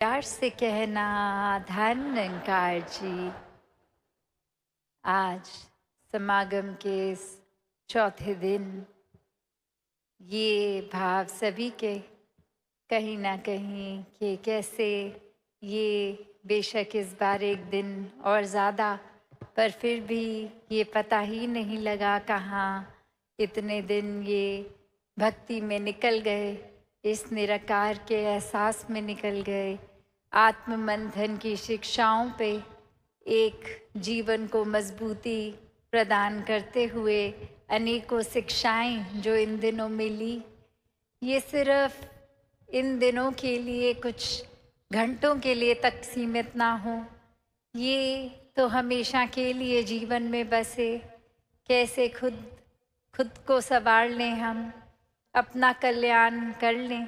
प्यार से कहना धन्यकार जी। आज समागम के इस चौथे दिन ये भाव सभी के कहीं ना कहीं कि कैसे ये बेशक इस बार एक दिन और ज़्यादा, पर फिर भी ये पता ही नहीं लगा कहाँ इतने दिन ये भक्ति में निकल गए, इस निराकार के एहसास में निकल गए, आत्म मंथन की शिक्षाओं पे एक जीवन को मजबूती प्रदान करते हुए अनेकों शिक्षाएं जो इन दिनों मिली, ये सिर्फ इन दिनों के लिए कुछ घंटों के लिए तक सीमित ना हो, ये तो हमेशा के लिए जीवन में बसे। कैसे खुद खुद को संवार लें, हम अपना कल्याण कर लें,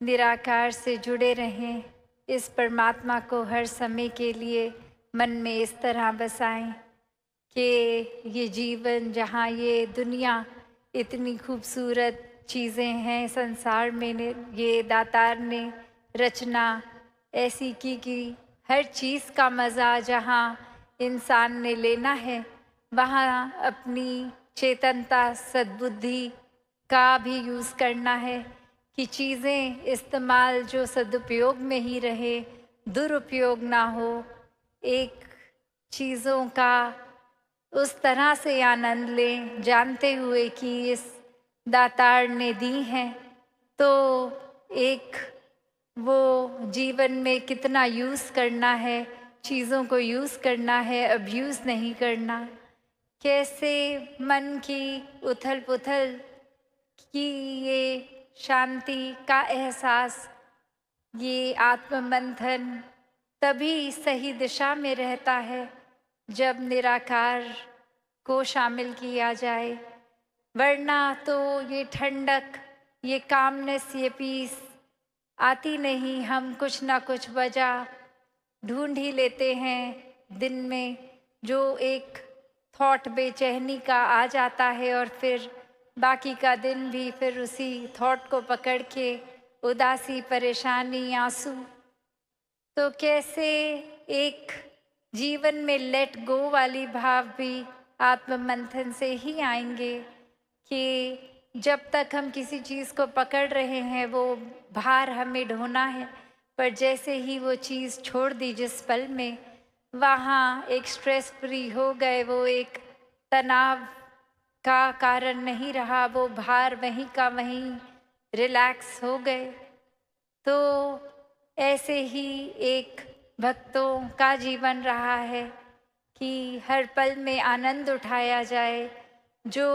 निराकार से जुड़े रहें, इस परमात्मा को हर समय के लिए मन में इस तरह बसाएं कि ये जीवन, जहाँ ये दुनिया इतनी खूबसूरत चीज़ें हैं संसार में, ये दातार ने रचना ऐसी की कि हर चीज़ का मज़ा जहाँ इंसान ने लेना है, वहाँ अपनी चेतनता सद्बुद्धि का भी यूज़ करना है कि चीज़ें इस्तेमाल जो सदुपयोग में ही रहे, दुरुपयोग ना हो। एक चीज़ों का उस तरह से आनंद लें जानते हुए कि इस दातार ने दी हैं, तो एक वो जीवन में कितना यूज़ करना है, चीज़ों को यूज़ करना है, अब्यूज़ नहीं करना। कैसे मन की उथल पुथल की ये शांति का एहसास, ये आत्म मंथन तभी सही दिशा में रहता है जब निराकार को शामिल किया जाए, वरना तो ये ठंडक, ये कामनेस, ये पीस आती नहीं। हम कुछ ना कुछ वजह ढूंढ ही लेते हैं दिन में, जो एक थॉट बेचैनी का आ जाता है और फिर बाकी का दिन भी फिर उसी थॉट को पकड़ के उदासी, परेशानी, आंसू। तो कैसे एक जीवन में लेट गो वाली भाव भी आत्म मंथन से ही आएंगे कि जब तक हम किसी चीज़ को पकड़ रहे हैं वो भार हमें ढोना है, पर जैसे ही वो चीज़ छोड़ दी जिस पल में, वहाँ एक स्ट्रेस फ्री हो गए, वो एक तनाव का कारण नहीं रहा, वो भार वहीं का वहीं रिलैक्स हो गए। तो ऐसे ही एक भक्तों का जीवन रहा है कि हर पल में आनंद उठाया जाए। जो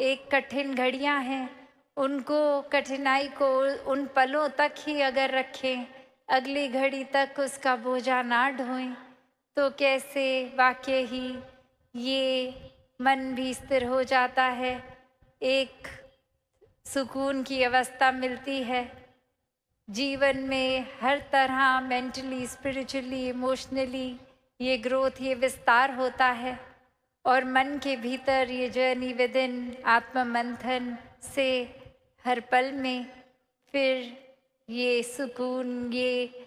एक कठिन घड़ियां हैं, उनको, कठिनाई को उन पलों तक ही अगर रखें, अगली घड़ी तक उसका बोझा ना ढोएं, तो कैसे वाकई ही ये मन भी स्थिर हो जाता है, एक सुकून की अवस्था मिलती है। जीवन में हर तरह मेंटली, स्पिरिचुअली, इमोशनली ये ग्रोथ, ये विस्तार होता है, और मन के भीतर ये जर्नी विद इन आत्म मंथन से हर पल में फिर ये सुकून, ये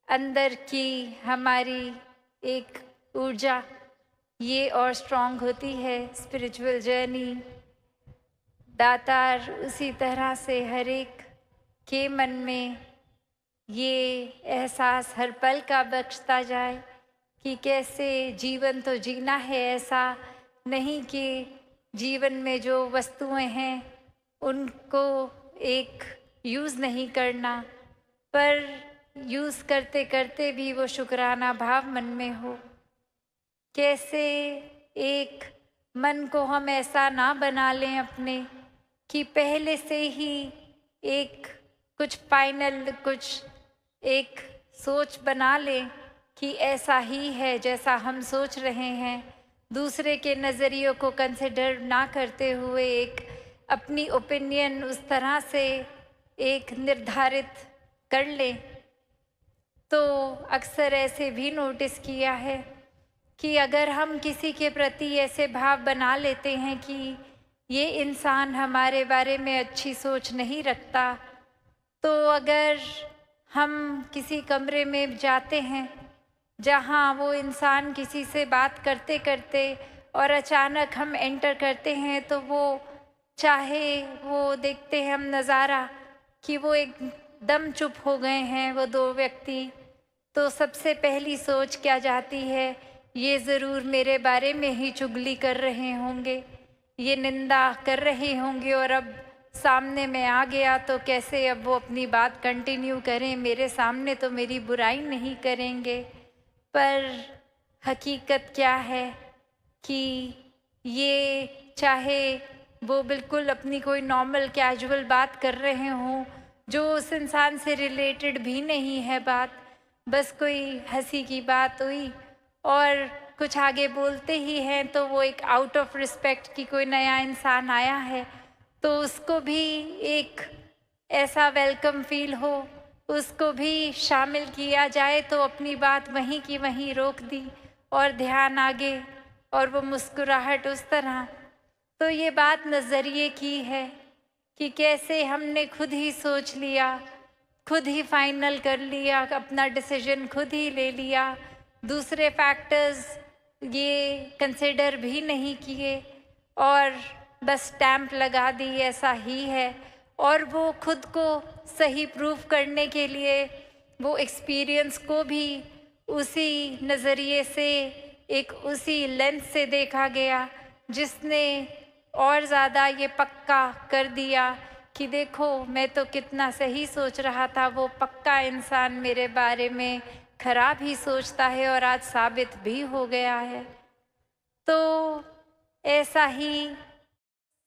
अंदर की हमारी एक ऊर्जा ये और स्ट्रॉन्ग होती है। स्पिरिचुअल जर्नी दातार उसी तरह से हर एक के मन में ये एहसास हर पल का बख्शता जाए कि कैसे जीवन तो जीना है, ऐसा नहीं कि जीवन में जो वस्तुएं हैं उनको एक यूज़ नहीं करना, पर यूज़ करते करते भी वो शुक्राना भाव मन में हो। कैसे एक मन को हम ऐसा ना बना लें अपने कि पहले से ही एक कुछ फाइनल, कुछ एक सोच बना लें कि ऐसा ही है जैसा हम सोच रहे हैं, दूसरे के नज़रियों को कंसिडर ना करते हुए एक अपनी ओपिनियन उस तरह से एक निर्धारित कर लें। तो अक्सर ऐसे भी नोटिस किया है कि अगर हम किसी के प्रति ऐसे भाव बना लेते हैं कि ये इंसान हमारे बारे में अच्छी सोच नहीं रखता, तो अगर हम किसी कमरे में जाते हैं जहाँ वो इंसान किसी से बात करते करते और अचानक हम एंटर करते हैं, तो वो चाहे वो देखते हैं हम नज़ारा कि वो एकदम चुप हो गए हैं वो दो व्यक्ति, तो सबसे पहली सोच क्या जाती है, ये ज़रूर मेरे बारे में ही चुगली कर रहे होंगे, ये निंदा कर रहे होंगे, और अब सामने में आ गया तो कैसे अब वो अपनी बात कंटिन्यू करें, मेरे सामने तो मेरी बुराई नहीं करेंगे। पर हकीकत क्या है कि ये चाहे वो बिल्कुल अपनी कोई नॉर्मल कैजुअल बात कर रहे हों जो उस इंसान से रिलेटेड भी नहीं है बात, बस कोई हंसी की बात हुई और कुछ आगे बोलते ही हैं तो वो एक आउट ऑफ रिस्पेक्ट कि कोई नया इंसान आया है तो उसको भी एक ऐसा वेलकम फील हो, उसको भी शामिल किया जाए, तो अपनी बात वहीं की वहीं रोक दी और ध्यान आगे और वो मुस्कुराहट उस तरह। तो ये बात नज़रिए की है कि कैसे हमने खुद ही सोच लिया, खुद ही फाइनल कर लिया, अपना डिसीजन खुद ही ले लिया, दूसरे फैक्टर्स ये कंसिडर भी नहीं किए और बस स्टैम्प लगा दी ऐसा ही है। और वो खुद को सही प्रूव करने के लिए वो एक्सपीरियंस को भी उसी नज़रिए से, एक उसी लेंस से देखा गया जिसने और ज़्यादा ये पक्का कर दिया कि देखो मैं तो कितना सही सोच रहा था, वो पक्का इंसान मेरे बारे में खराब ही सोचता है और आज साबित भी हो गया है। तो ऐसा ही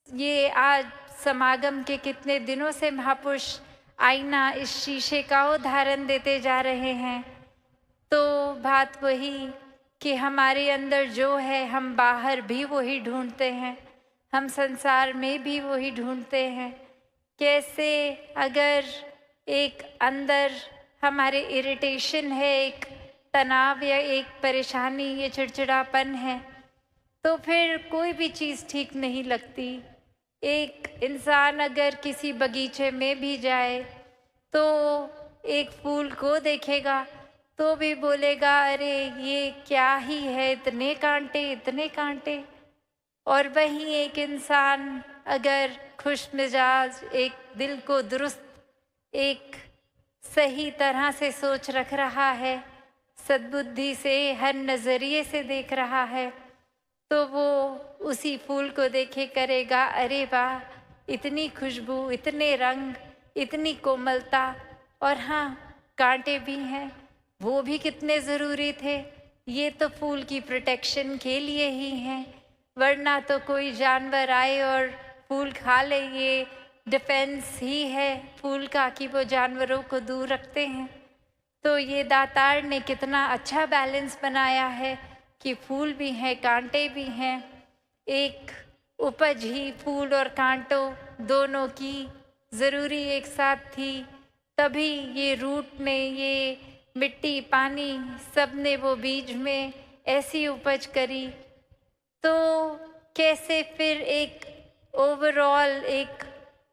ये आज समागम के कितने दिनों से महापुरुष आईना इस शीशे का उदाहरण देते जा रहे हैं। तो बात वही कि हमारे अंदर जो है हम बाहर भी वही ढूंढते हैं, हम संसार में भी वही ढूंढते हैं। कैसे अगर एक अंदर हमारे इरिटेशन है, एक तनाव या एक परेशानी, ये चिड़चिड़ापन है, तो फिर कोई भी चीज़ ठीक नहीं लगती। एक इंसान अगर किसी बगीचे में भी जाए तो एक फूल को देखेगा तो भी बोलेगा अरे ये क्या ही है, इतने कांटे इतने कांटे। और वहीं एक इंसान अगर खुश मिजाज, एक दिल को दुरुस्त, एक सही तरह से सोच रख रहा है, सद्बुद्धि से हर नज़रिए से देख रहा है, तो वो उसी फूल को देखे करेगा अरे वाह, इतनी खुशबू, इतने रंग, इतनी कोमलता, और हाँ कांटे भी हैं, वो भी कितने ज़रूरी थे, ये तो फूल की प्रोटेक्शन के लिए ही हैं, वरना तो कोई जानवर आए और फूल खा ले, ये डिफेंस ही है फूल का कि वो जानवरों को दूर रखते हैं। तो ये दातार ने कितना अच्छा बैलेंस बनाया है कि फूल भी हैं, कांटे भी हैं, एक उपज ही फूल और कांटों दोनों की ज़रूरी एक साथ थी, तभी ये रूट ने, ये मिट्टी, पानी, सब ने वो बीज में ऐसी उपज करी। तो कैसे फिर एक ओवरऑल एक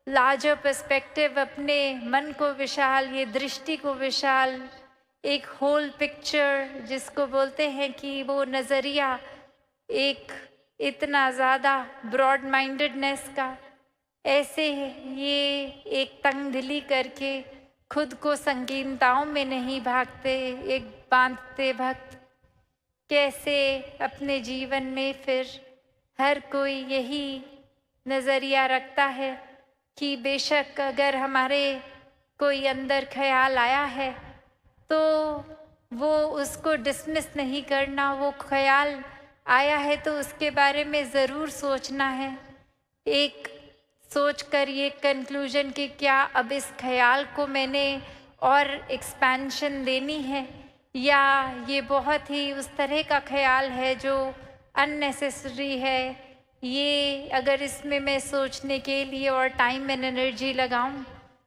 लार्जर पर्सपेक्टिव, अपने मन को विशाल, ये दृष्टि को विशाल, एक होल पिक्चर जिसको बोलते हैं कि वो नज़रिया, एक इतना ज़्यादा ब्रॉड माइंडेडनेस का, ऐसे ये एक तंगदिली करके खुद को संकीर्णताओं में नहीं भागते, एक बांधते भक्त, कैसे अपने जीवन में फिर हर कोई यही नज़रिया रखता है कि बेशक अगर हमारे कोई अंदर ख्याल आया है तो वो उसको डिसमिस नहीं करना, वो ख्याल आया है तो उसके बारे में ज़रूर सोचना है, एक सोच कर ये कंक्लूजन कि क्या अब इस ख्याल को मैंने और एक्सपेंशन देनी है, या ये बहुत ही उस तरह का ख्याल है जो अननेसेसरी है, ये अगर इसमें मैं सोचने के लिए और टाइम एंड एनर्जी लगाऊं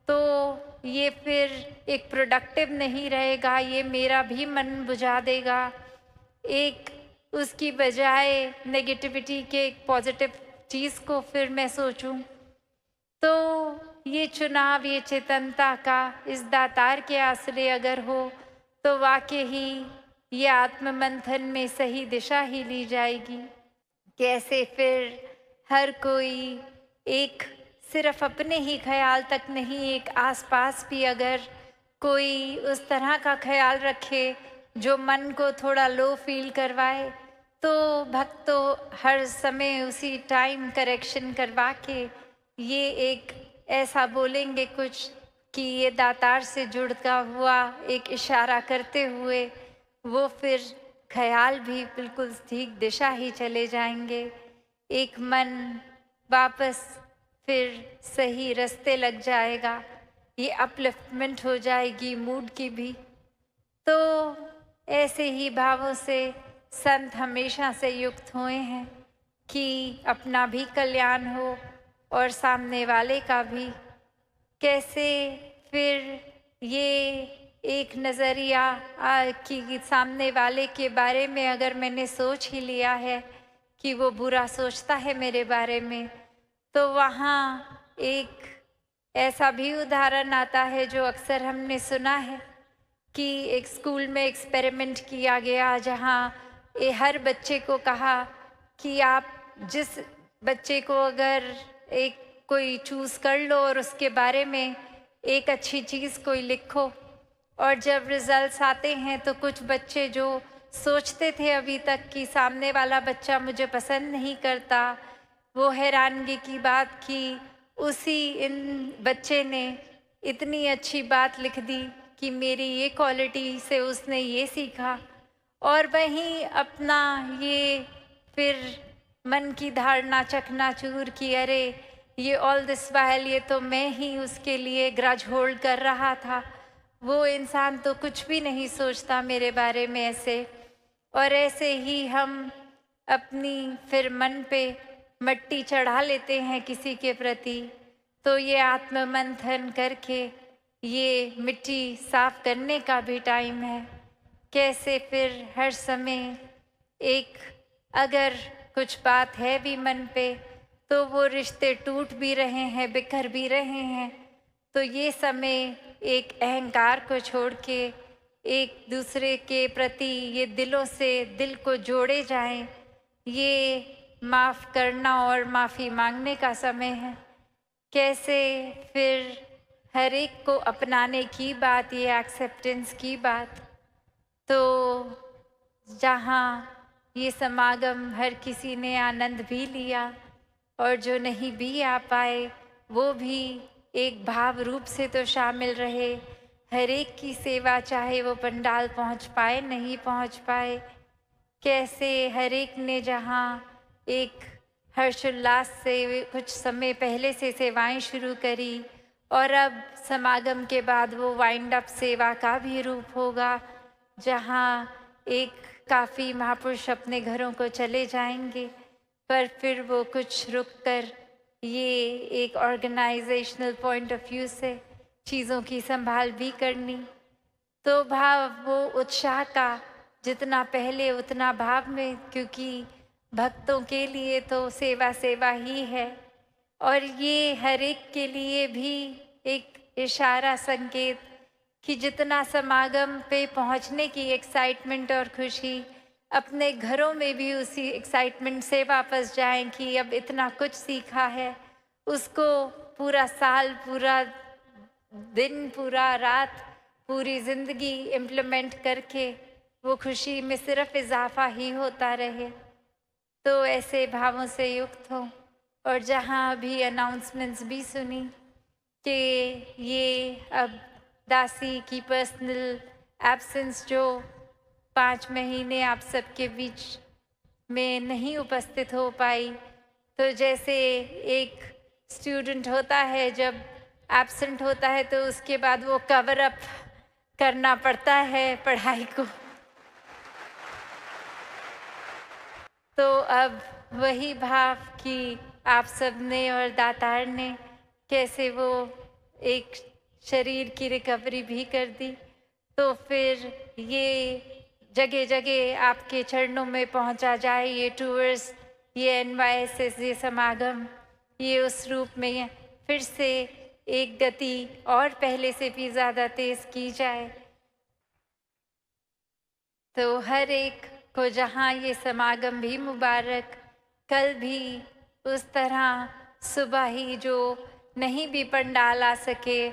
तो ये फिर एक प्रोडक्टिव नहीं रहेगा, ये मेरा भी मन बुझा देगा, एक उसकी बजाय नेगेटिविटी के एक पॉजिटिव चीज़ को फिर मैं सोचूं। तो ये चुनाव, ये चेतनता का इस दातार के आश्रय अगर हो तो वाकई ही ये आत्म मंथन में सही दिशा ही ली जाएगी। कैसे फिर हर कोई एक सिर्फ अपने ही ख्याल तक नहीं, एक आसपास भी अगर कोई उस तरह का ख्याल रखे जो मन को थोड़ा लो फील करवाए, तो भक्त तो हर समय उसी टाइम करेक्शन करवा के ये एक ऐसा बोलेंगे कुछ कि ये दातार से जुड़ता हुआ एक इशारा करते हुए वो फिर ख्याल भी बिल्कुल ठीक दिशा ही चले जाएंगे। एक मन वापस फिर सही रास्ते लग जाएगा, ये अपलिफ्टमेंट हो जाएगी मूड की भी। तो ऐसे ही भावों से संत हमेशा से युक्त हुए हैं कि अपना भी कल्याण हो और सामने वाले का भी। कैसे फिर ये एक नज़रिया कि सामने वाले के बारे में अगर मैंने सोच ही लिया है कि वो बुरा सोचता है मेरे बारे में, तो वहाँ एक ऐसा भी उदाहरण आता है जो अक्सर हमने सुना है कि एक स्कूल में एक्सपेरिमेंट किया गया जहाँ हर बच्चे को कहा कि आप जिस बच्चे को अगर एक कोई चूज़ कर लो और उसके बारे में एक अच्छी चीज़ कोई लिखो, और जब रिजल्ट्स आते हैं तो कुछ बच्चे जो सोचते थे अभी तक कि सामने वाला बच्चा मुझे पसंद नहीं करता, वो हैरानगी की बात कि उसी इन बच्चे ने इतनी अच्छी बात लिख दी कि मेरी ये क्वालिटी से उसने ये सीखा। और वहीं अपना ये फिर मन की धारणा चकनाचूर की अरे ये ऑल दिस वाइल ये तो मैं ही उसके लिए ग्रज होल्ड कर रहा था, वो इंसान तो कुछ भी नहीं सोचता मेरे बारे में ऐसे। और ऐसे ही हम अपनी फिर मन पे मट्टी चढ़ा लेते हैं किसी के प्रति। तो ये आत्म मंथन करके ये मिट्टी साफ करने का भी टाइम है। कैसे फिर हर समय एक अगर कुछ बात है भी मन पे तो वो रिश्ते टूट भी रहे हैं, बिखर भी रहे हैं, तो ये समय एक अहंकार को छोड़ के एक दूसरे के प्रति ये दिलों से दिल को जोड़े जाएं। ये माफ़ करना और माफ़ी मांगने का समय है। कैसे फिर हर एक को अपनाने की बात, ये एक्सेप्टेंस की बात। तो जहाँ ये समागम हर किसी ने आनंद भी लिया और जो नहीं भी आ पाए वो भी एक भाव रूप से तो शामिल रहे। हर एक की सेवा, चाहे वो पंडाल पहुंच पाए नहीं पहुंच पाए। कैसे हर एक ने जहाँ एक हर्षोल्लास से कुछ समय पहले से सेवाएं शुरू करी और अब समागम के बाद वो वाइंड अप सेवा का भी रूप होगा, जहाँ एक काफ़ी महापुरुष अपने घरों को चले जाएंगे पर फिर वो कुछ रुक कर ये एक ऑर्गेनाइजेशनल पॉइंट ऑफ व्यू से चीज़ों की संभाल भी करनी। तो भाव वो उत्साह का जितना पहले उतना भाव में, क्योंकि भक्तों के लिए तो सेवा सेवा ही है और ये हर एक के लिए भी एक इशारा संकेत कि जितना समागम पे पहुंचने की एक्साइटमेंट और खुशी, अपने घरों में भी उसी एक्साइटमेंट से वापस जाएं कि अब इतना कुछ सीखा है, उसको पूरा साल, पूरा दिन, पूरा रात, पूरी ज़िंदगी इम्प्लीमेंट करके वो खुशी में सिर्फ इजाफा ही होता रहे। तो ऐसे भावों से युक्त हो। और जहाँ भी अनाउंसमेंट्स भी सुनी कि ये अब दासी की पर्सनल एब्सेंस जो 5 महीने आप सबके बीच में नहीं उपस्थित हो पाई, तो जैसे एक स्टूडेंट होता है जब एब्सेंट होता है तो उसके बाद वो कवर अप करना पड़ता है पढ़ाई को, तो अब वही भाव कि आप सब ने और दातार ने कैसे वो एक शरीर की रिकवरी भी कर दी, तो फिर ये जगह जगह आपके चरणों में पहुंचा जाए ये टूर्स, ये NYSS, ये समागम, ये उस रूप में फिर से एक गति और पहले से भी ज़्यादा तेज़ की जाए। तो हर एक को जहाँ ये समागम भी मुबारक, कल भी उस तरह सुबह ही जो नहीं भी पंडाल आ सके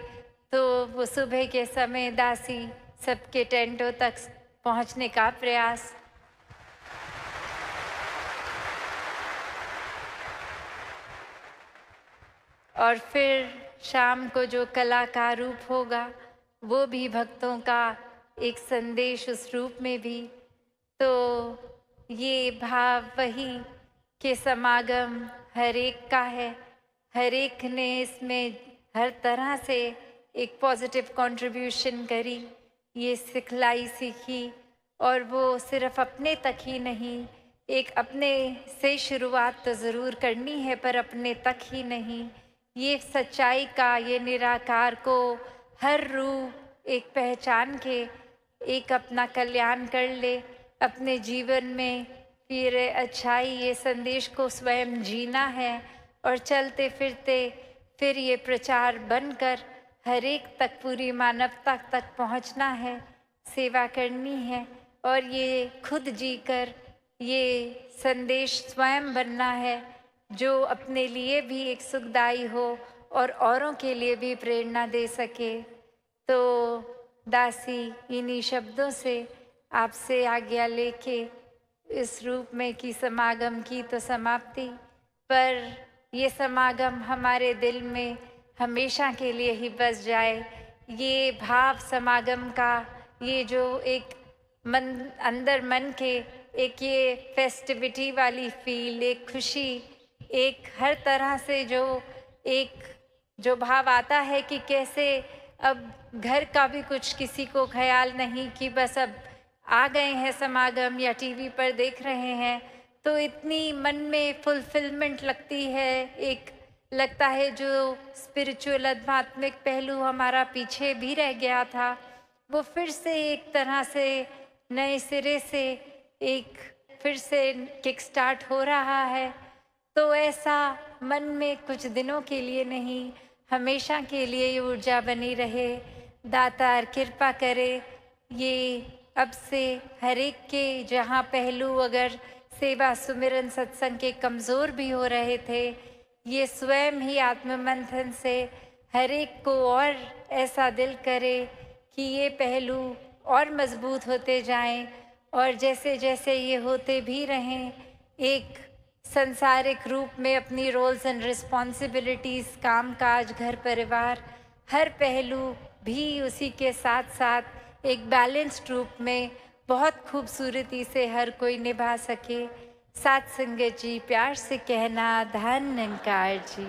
तो वो सुबह के समय दासी सबके टेंटों तक पहुँचने का प्रयास। और फिर शाम को जो कला का रूप होगा वो भी भक्तों का एक संदेश उस रूप में भी। तो ये भाव वही कि समागम हर एक का है, हर एक ने इसमें हर तरह से एक पॉजिटिव कंट्रीब्यूशन करी, ये सिखलाई सीखी। और वो सिर्फ अपने तक ही नहीं, एक अपने से शुरुआत तो ज़रूर करनी है पर अपने तक ही नहीं, ये सच्चाई का ये निराकार को हर रूह एक पहचान के एक अपना कल्याण कर ले अपने जीवन में। फिर अच्छाई ये संदेश को स्वयं जीना है और चलते फिरते फिर ये प्रचार बनकर हर एक तक पूरी मानवता तक पहुंचना है, सेवा करनी है और ये खुद जीकर ये संदेश स्वयं बनना है जो अपने लिए भी एक सुखदाई हो और औरों के लिए भी प्रेरणा दे सके। तो दासी इन्हीं शब्दों से आपसे आज्ञा लेके इस रूप में की समागम की तो समाप्ति, पर ये समागम हमारे दिल में हमेशा के लिए ही बस जाए। ये भाव समागम का ये जो एक मन अंदर मन के एक ये फेस्टिविटी वाली फील, एक खुशी, एक हर तरह से जो भाव आता है कि कैसे अब घर का भी कुछ किसी को ख्याल नहीं कि बस अब आ गए हैं समागम या टीवी पर देख रहे हैं, तो इतनी मन में फुलफिलमेंट लगती है। एक लगता है जो स्पिरिचुअल आध्यात्मिक पहलू हमारा पीछे भी रह गया था वो फिर से एक तरह से नए सिरे से एक फिर से किक स्टार्ट हो रहा है। तो ऐसा मन में कुछ दिनों के लिए नहीं, हमेशा के लिए ये ऊर्जा बनी रहे। दातार कृपा करे ये अब से हर एक के जहाँ पहलू अगर सेवा सुमिरन सत्संग के कमज़ोर भी हो रहे थे, ये स्वयं ही आत्ममंथन से हर एक को और ऐसा दिल करे कि ये पहलू और मजबूत होते जाएं और जैसे जैसे ये होते भी रहें, एक संसारिक रूप में अपनी रोल्स एंड रिस्पॉन्सिबिलिटीज़, काम काज, घर परिवार, हर पहलू भी उसी के साथ साथ एक बैलेंस्ड रूप में बहुत खूबसूरती से हर कोई निभा सके। साथ संगत जी प्यार से कहना धन निरंकार जी।